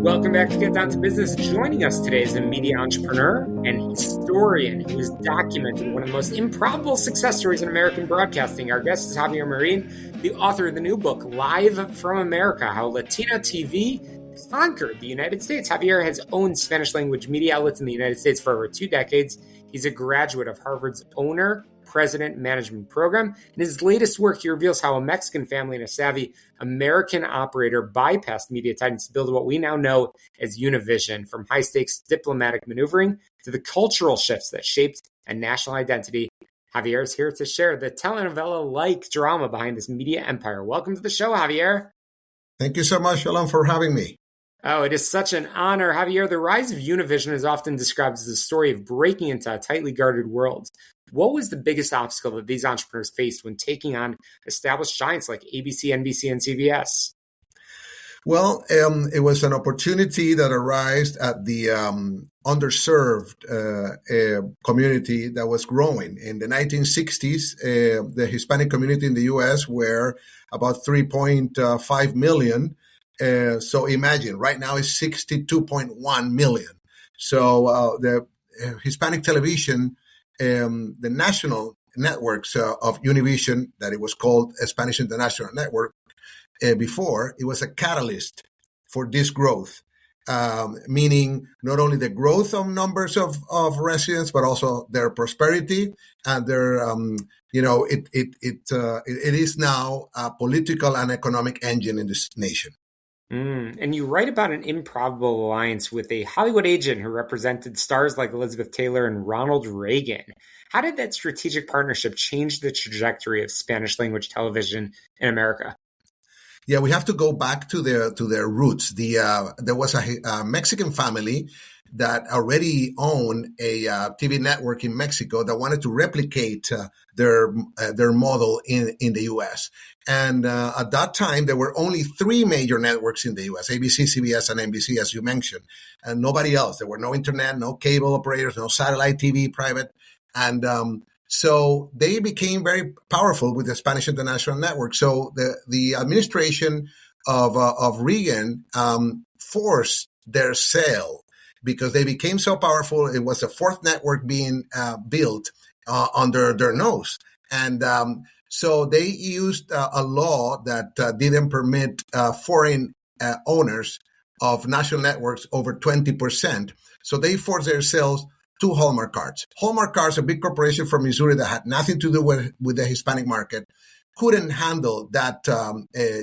Welcome back to Get Down to Business. Joining us today is a media entrepreneur and historian who has documented one of the most improbable success stories in American broadcasting. Our guest is Javier Marin, the author of the new book, Live from America, How Latino TV Conquered the United States. Javier has owned Spanish-language media outlets in the United States for over 2 decades. He's a graduate of Harvard's Owner President Management Program. In his latest work, he reveals how a Mexican family and a savvy American operator bypassed media titans to build what we now know as Univision, from high-stakes diplomatic maneuvering to the shifts that shaped a national identity. Javier is here to share the telenovela-like drama behind this media empire. Welcome to the show, Javier. Thank you so much, Shalom, for having me. Oh, it is such an honor. Javier, the rise of Univision is often described as the story of breaking into a tightly guarded world. What was the biggest obstacle that these entrepreneurs faced when taking on established giants like ABC, NBC, and CBS? Well, it was an opportunity that arose at the underserved community that was growing. In the 1960s, the Hispanic community in the U.S. were about 3.5 million. So imagine, right now it's 62.1 million. So the Hispanic television, the national networks of Univision, that it was called a Spanish International Network before, it was a catalyst for this growth, meaning not only the growth of numbers of residents, but also their prosperity and their, it is now a political and economic engine in this nation. And you write about an improbable alliance with a Hollywood agent who represented stars like Elizabeth Taylor and Ronald Reagan. How did that strategic partnership change the trajectory of Spanish language television in America? Yeah, we have to go back to their roots. There was a Mexican family that already owned a TV network in Mexico that wanted to replicate their model in the U.S. And at that time, there were only 3 major networks in the U.S., ABC, CBS, and NBC, as you mentioned, and nobody else. There were no internet, no cable operators, no satellite TV, private. And so they became very powerful with the Spanish International Network. So the administration of Reagan forced their sale because they became so powerful. It was a 4th network being built under their nose. And so they used a law that didn't permit foreign owners of national networks over 20%. So they forced their sales to Hallmark Cards. Hallmark Cards, a big corporation from Missouri that had nothing to do with the Hispanic market, couldn't handle that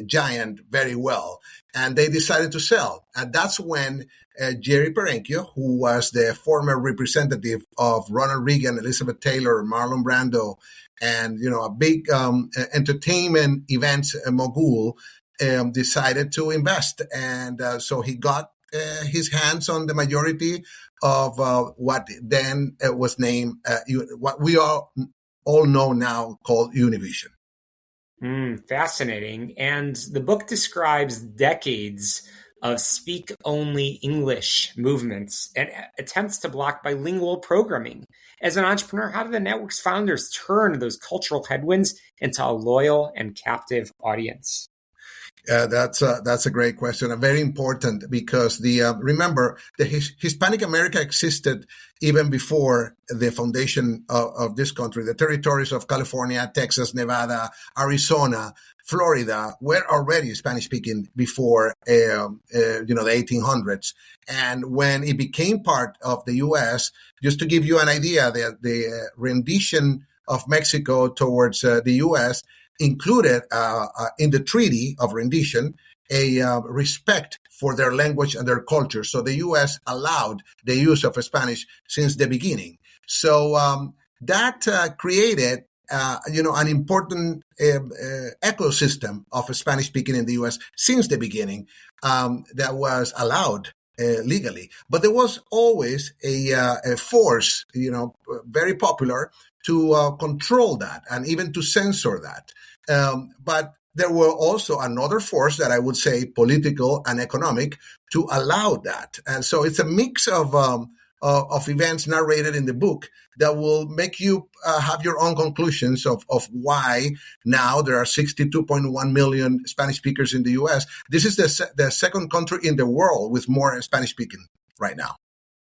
giant very well, and they decided to sell. And that's when Jerry Perenchio, who was the former representative of Ronald Reagan, Elizabeth Taylor, Marlon Brando, and a big entertainment events mogul, decided to invest. And so he got his hands on the majority of what then was named, what we all know now called Univision. Fascinating. And the book describes decades of speak-only English movements and attempts to block bilingual programming. As an entrepreneur, how did the network's founders turn those cultural headwinds into a loyal and captive audience? That's a great question, and very important, because remember, the Hispanic America existed even before the foundation of this country. The territories of California, Texas, Nevada, Arizona, Florida were already Spanish-speaking before the 1800s. And when it became part of the U.S., just to give you an idea, the rendition of Mexico towards the U.S. included in the Treaty of Rendition a respect for their language and their culture. So the U.S. allowed the use of Spanish since the beginning. So that created an important ecosystem of Spanish speaking in the U.S. since the beginning that was allowed legally. But there was always a force, very popular, to control that and even to censor that. But there were also another force that I would say political and economic to allow that. And so it's a mix of of events narrated in the book that will make you have your own conclusions of why now there are 62.1 million Spanish speakers in the U.S. This is the second country in the world with more Spanish speaking right now.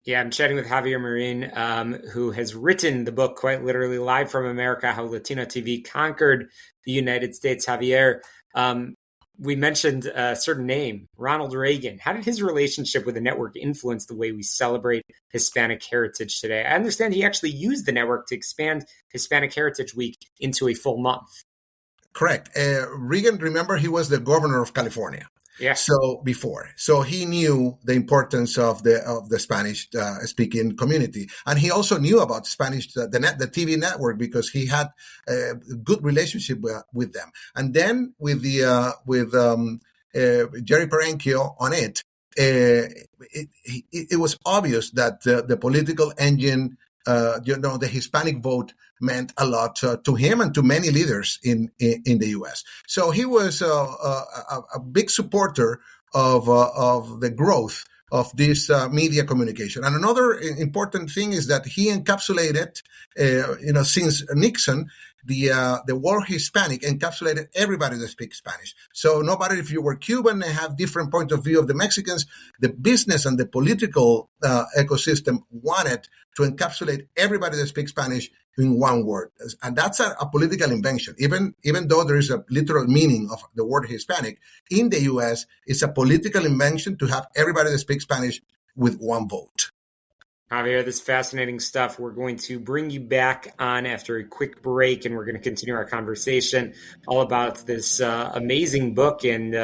Yeah, I'm chatting with Javier Marin, who has written the book quite literally Live from America, How Latino TV Conquered the United States. Javier, we mentioned a certain name, Ronald Reagan. How did his relationship with the network influence the way we celebrate Hispanic Heritage today? I understand he actually used the network to expand Hispanic Heritage Week into a full month. Correct. Reagan, remember, he was the governor of California. Yeah. So he knew the importance of the Spanish speaking community, and he also knew about Spanish the TV network because he had a good relationship with them. And then with Jerry Perenchio on it, it was obvious that the political engine, the Hispanic vote meant a lot to him and to many leaders in the U.S. So he was a big supporter of the growth of this media communication. And another important thing is that he encapsulated, since Nixon, the word Hispanic encapsulated everybody that speaks Spanish. So no matter if you were Cuban and have different point of view of the Mexicans, the business and the political ecosystem wanted to encapsulate everybody that speaks Spanish in one word. And that's a political invention. Even though there is a literal meaning of the word Hispanic, in the U.S., it's a political invention to have everybody that speaks Spanish with one vote. Javier, this is fascinating stuff. We're going to bring you back on after a quick break, and we're going to continue our conversation all about this amazing book and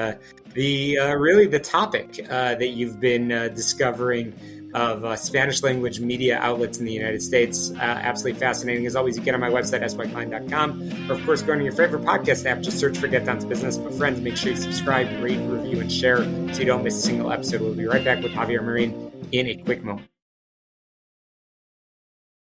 the topic that you've been discovering of Spanish language media outlets in the United States. Absolutely fascinating. As always, you get on my website, syklein.com, or of course, go to your favorite podcast app. Just search for Get Down to Business. But friends, make sure you subscribe, rate, review, and share so you don't miss a single episode. We'll be right back with Javier Marin in a quick moment.